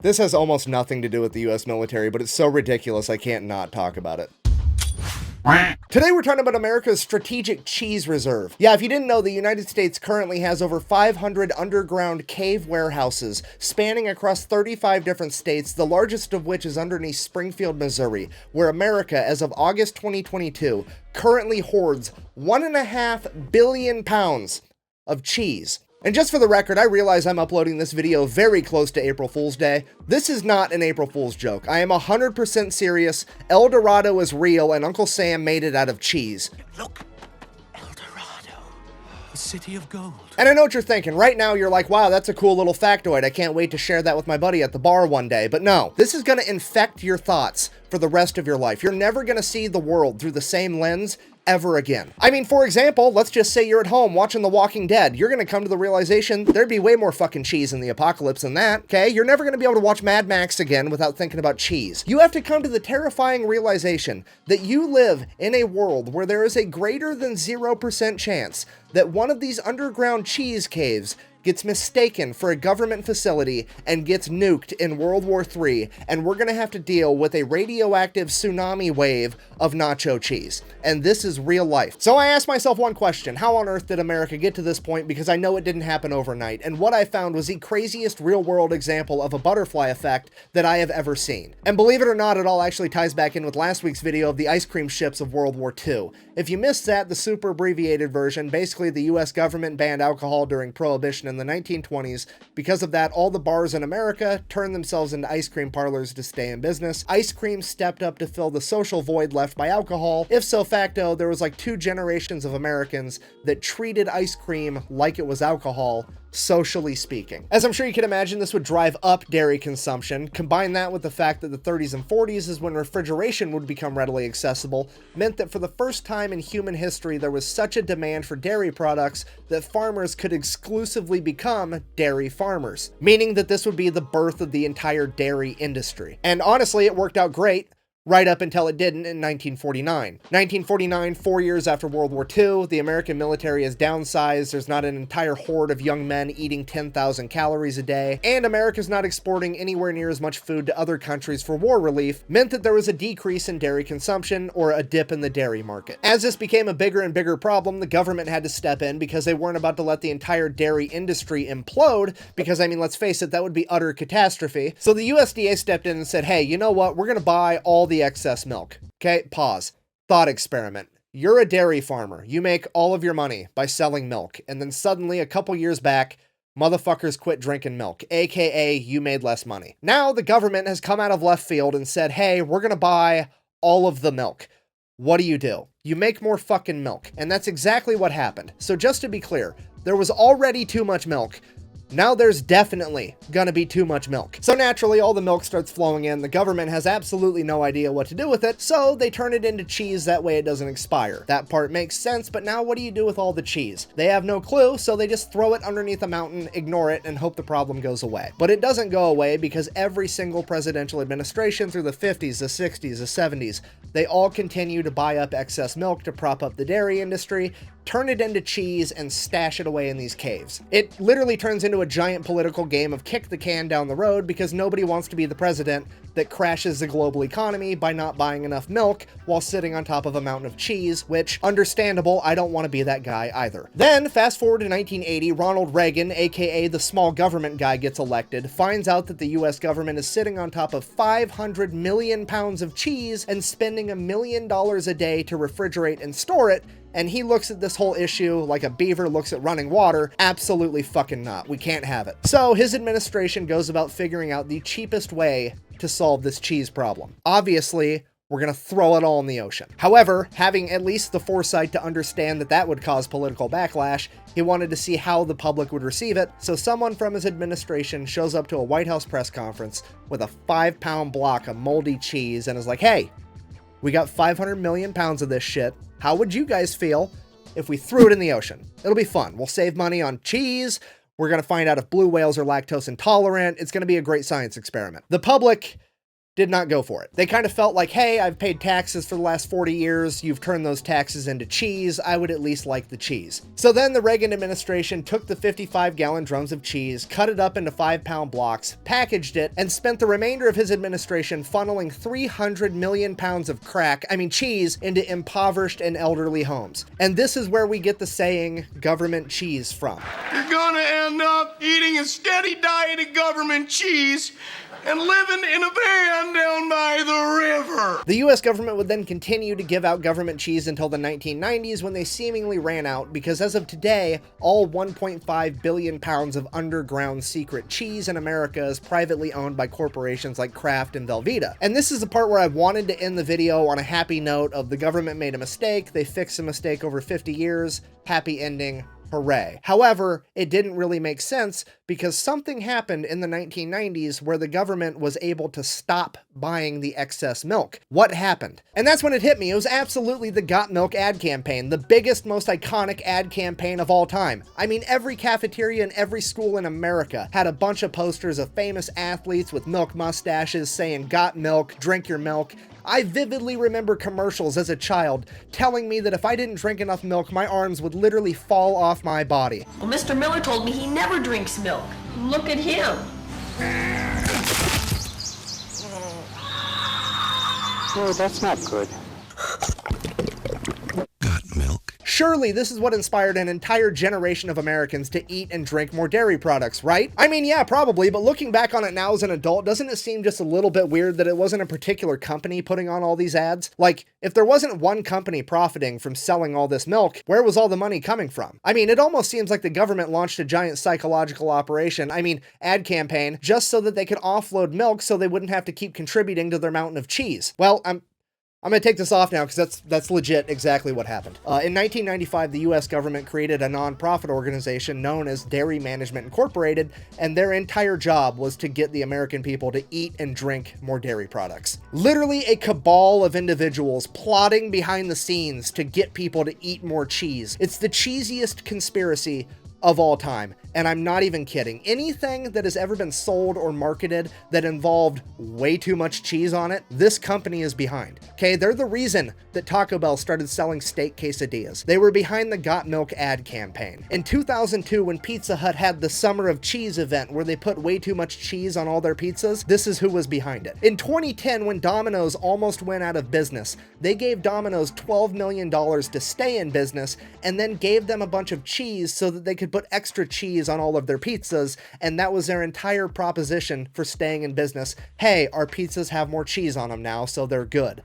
This has almost nothing to do with the US military, but it's so ridiculous I can't not talk about it. Today we're talking about America's strategic cheese reserve. Yeah, if you didn't know, the United States currently has over 500 underground cave warehouses spanning across 35 different states, the largest of which is underneath Springfield, Missouri, where America, as of August 2022, currently hoards 1.5 billion pounds of cheese. And just for the record, I realize I'm uploading this video very close to April Fool's Day. This is not an April Fool's joke. I am 100% serious. El Dorado is real, and Uncle Sam made it out of cheese. Look, El Dorado, the city of gold. And I know what you're thinking. Right now, you're like, wow, that's a cool little factoid. I can't wait to share that with my buddy at the bar one day. But no, this is gonna infect your thoughts for the rest of your life. You're never gonna see the world through the same lens ever again. I mean, for example, let's just say you're at home watching The Walking Dead. You're gonna come to the realization there'd be way more fucking cheese in the apocalypse than that, okay? You're never gonna be able to watch Mad Max again without thinking about cheese. You have to come to the terrifying realization that you live in a world where there is a greater than 0% chance that one of these underground cheese caves gets mistaken for a government facility and gets nuked in World War III, and we're gonna have to deal with a radioactive tsunami wave of nacho cheese. And this is real life. So I asked myself one question: how on earth did America get to this point? Because I know it didn't happen overnight. And what I found was the craziest real-world example of a butterfly effect that I have ever seen. And believe it or not, it all actually ties back in with last week's video of the ice cream ships of World War II. If you missed that, the super abbreviated version, basically the US government banned alcohol during Prohibition in the 1920s. Because of that, all the bars in America turned themselves into ice cream parlors to stay in business. Ice cream stepped up to fill the social void left by alcohol. If so facto, there was like 2 generations of Americans that treated ice cream like it was alcohol, socially speaking. As I'm sure you can imagine, this would drive up dairy consumption. Combine that with the fact that the 30s and 40s is when refrigeration would become readily accessible, meant that for the first time in human history, there was such a demand for dairy products that farmers could exclusively become dairy farmers, meaning that this would be the birth of the entire dairy industry. And honestly, it worked out great. Right up until it didn't in 1949. 1949, 4 years after World War II, the American military is downsized, there's not an entire horde of young men eating 10,000 calories a day, and America's not exporting anywhere near as much food to other countries for war relief, meant that there was a decrease in dairy consumption, or a dip in the dairy market. As this became a bigger and bigger problem, the government had to step in because they weren't about to let the entire dairy industry implode, because I mean, let's face it, that would be utter catastrophe. So the USDA stepped in and said, hey, you know what, we're gonna buy all the excess milk. Okay, pause. Thought experiment. You're a dairy farmer. You make all of your money by selling milk. And then suddenly, a couple years back, motherfuckers quit drinking milk, aka you made less money. Now the government has come out of left field and said, hey, we're gonna buy all of the milk. What do? You make more fucking milk. And that's exactly what happened. So just to be clear, there was already too much milk. Now there's definitely gonna be too much milk. So naturally, all the milk starts flowing in. The government has absolutely no idea what to do with it, so they turn it into cheese, that way it doesn't expire. That part makes sense, but now what do you do with all the cheese? They have no clue, so they just throw it underneath a mountain, ignore it, and hope the problem goes away. But it doesn't go away because every single presidential administration through the 50s, the 60s, the 70s, they all continue to buy up excess milk to prop up the dairy industry, turn it into cheese, and stash it away in these caves. It literally turns into a giant political game of kick the can down the road because nobody wants to be the president that crashes the global economy by not buying enough milk while sitting on top of a mountain of cheese, which, understandable, I don't want to be that guy either. Then, fast forward to 1980, Ronald Reagan, aka the small government guy, gets elected, finds out that the US government is sitting on top of 500 million pounds of cheese and spending $1 million a day to refrigerate and store it, and he looks at this whole issue like a beaver looks at running water. Absolutely fucking not. We can't have it. So his administration goes about figuring out the cheapest way to solve this cheese problem. Obviously, we're gonna throw it all in the ocean. However, having at least the foresight to understand that that would cause political backlash, he wanted to see how the public would receive it, so someone from his administration shows up to a White House press conference with a 5-pound block of moldy cheese and is like, hey, we got 500 million pounds of this shit. How would you guys feel if we threw it in the ocean? It'll be fun. We'll save money on cheese. We're going to find out if blue whales are lactose intolerant. It's going to be a great science experiment. The public did not go for it. They kind of felt like, hey, I've paid taxes for the last 40 years. You've turned those taxes into cheese. I would at least like the cheese. So then the Reagan administration took the 55-gallon drums of cheese, cut it up into 5-pound blocks, packaged it, and spent the remainder of his administration funneling 300 million pounds of cheese into impoverished and elderly homes. And this is where we get the saying government cheese from. You're gonna end up eating a steady diet of government cheese and living in a van down by the river. The US government would then continue to give out government cheese until the 1990s, when they seemingly ran out, because as of today, all 1.5 billion pounds of underground secret cheese in America is privately owned by corporations like Kraft and Velveeta. And this is the part where I wanted to end the video on a happy note of the government made a mistake, they fixed a mistake over 50 years, happy ending. Hooray. However, it didn't really make sense because something happened in the 1990s where the government was able to stop buying the excess milk. What happened? And that's when it hit me. It was absolutely the Got Milk ad campaign, the biggest, most iconic ad campaign of all time. I mean, every cafeteria in every school in America had a bunch of posters of famous athletes with milk mustaches saying, "Got milk, drink your milk." I vividly remember commercials as a child telling me that if I didn't drink enough milk, my arms would literally fall off my body. Well, Mr. Miller told me he never drinks milk. Look at him. Oh, that's not good. Got milk. Surely this is what inspired an entire generation of Americans to eat and drink more dairy products, right? I mean, yeah, probably, but looking back on it now as an adult, doesn't it seem just a little bit weird that it wasn't a particular company putting on all these ads? Like, if there wasn't one company profiting from selling all this milk, where was all the money coming from? I mean, it almost seems like the government launched a giant psychological operation, ad campaign, just so that they could offload milk so they wouldn't have to keep contributing to their mountain of cheese. Well, I'm gonna take this off now because that's legit exactly what happened. In 1995, the US government created a nonprofit organization known as Dairy Management Incorporated, and their entire job was to get the American people to eat and drink more dairy products. Literally a cabal of individuals plotting behind the scenes to get people to eat more cheese. It's the cheesiest conspiracy of all time, and I'm not even kidding. Anything that has ever been sold or marketed that involved way too much cheese on it, this company is behind. Okay, they're the reason that Taco Bell started selling steak quesadillas. They were behind the Got Milk ad campaign. In 2002, when Pizza Hut had the Summer of Cheese event where they put way too much cheese on all their pizzas, this is who was behind it. In 2010, when Domino's almost went out of business, they gave Domino's $12 million to stay in business and then gave them a bunch of cheese so that they could put extra cheese on all of their pizzas, and that was their entire proposition for staying in business. Hey, our pizzas have more cheese on them now, so they're good.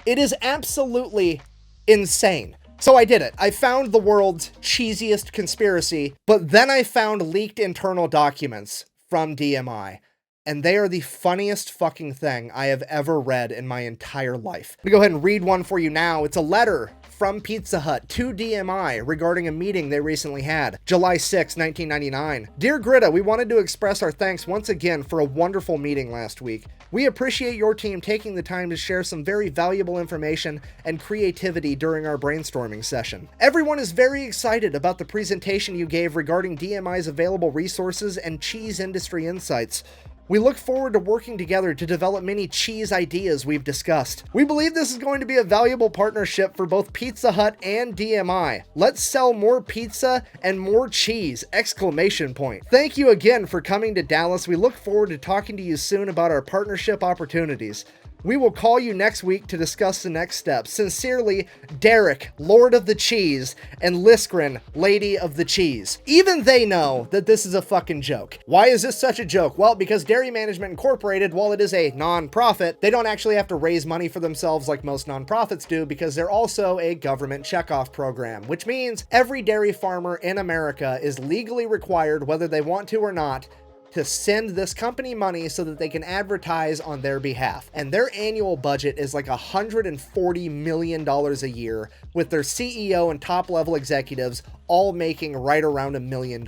It is absolutely insane. So I did it. I found the world's cheesiest conspiracy, but then I found leaked internal documents from DMI. And they are the funniest fucking thing I have ever read in my entire life. Let me go ahead and read one for you now. It's a letter from Pizza Hut to DMI regarding a meeting they recently had. July 6, 1999. Dear Greta, we wanted to express our thanks once again for a wonderful meeting last week. We appreciate your team taking the time to share some very valuable information and creativity during our brainstorming session. Everyone is very excited about the presentation you gave regarding DMI's available resources and cheese industry insights. We look forward to working together to develop many cheese ideas we've discussed. We believe this is going to be a valuable partnership for both Pizza Hut and DMI. Let's sell more pizza and more cheese! Exclamation point. Thank you again for coming to Dallas. We look forward to talking to you soon about our partnership opportunities. We will call you next week to discuss the next steps. Sincerely, Derek, Lord of the Cheese, and Liskrin, Lady of the Cheese. Even they know that this is a fucking joke. Why is this such a joke? Well, because Dairy Management Incorporated, while it is a non-profit, they don't actually have to raise money for themselves like most non-profits do, because they're also a government checkoff program, which means every dairy farmer in America is legally required, whether they want to or not, to send this company money so that they can advertise on their behalf. And their annual budget is like $140 million a year, with their CEO and top level executives all making right around $1 million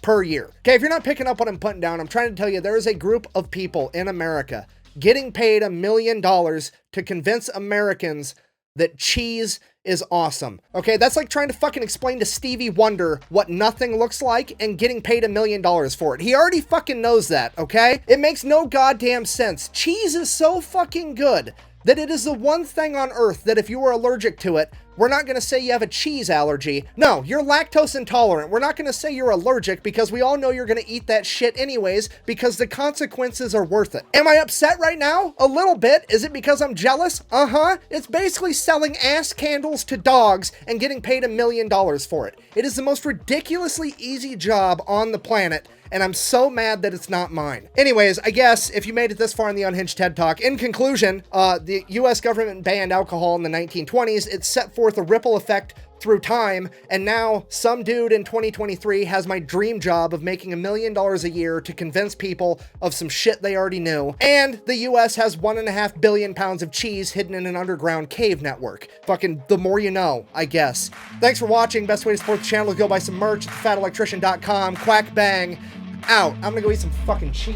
per year. Okay, if you're not picking up what I'm putting down, I'm trying to tell you there is a group of people in America getting paid $1 million to convince Americans that cheese is awesome. Okay, that's like trying to fucking explain to Stevie Wonder what nothing looks like and getting paid $1 million for it. He already fucking knows that, okay? It makes no goddamn sense. Cheese is so fucking good that it is the one thing on earth that if you were allergic to it, we're not going to say you have a cheese allergy. No, you're lactose intolerant. We're not going to say you're allergic because we all know you're going to eat that shit anyways because the consequences are worth it. Am I upset right now? A little bit. Is it because I'm jealous? Uh-huh. It's basically selling ass candles to dogs and getting paid $1 million for it. It is the most ridiculously easy job on the planet, and I'm so mad that it's not mine. Anyways, I guess if you made it this far in the Unhinged TED Talk, in conclusion, the US government banned alcohol in the 1920s. It set forth a ripple effect through time, and now some dude in 2023 has my dream job of making $1 million a year to convince people of some shit they already knew. And the US has 1.5 billion pounds of cheese hidden in an underground cave network. Fucking the more you know, I guess. Thanks for watching. Best way to support the channel is go buy some merch at thefatelectrician.com. Quack bang. Out. I'm gonna go eat some fucking cheese.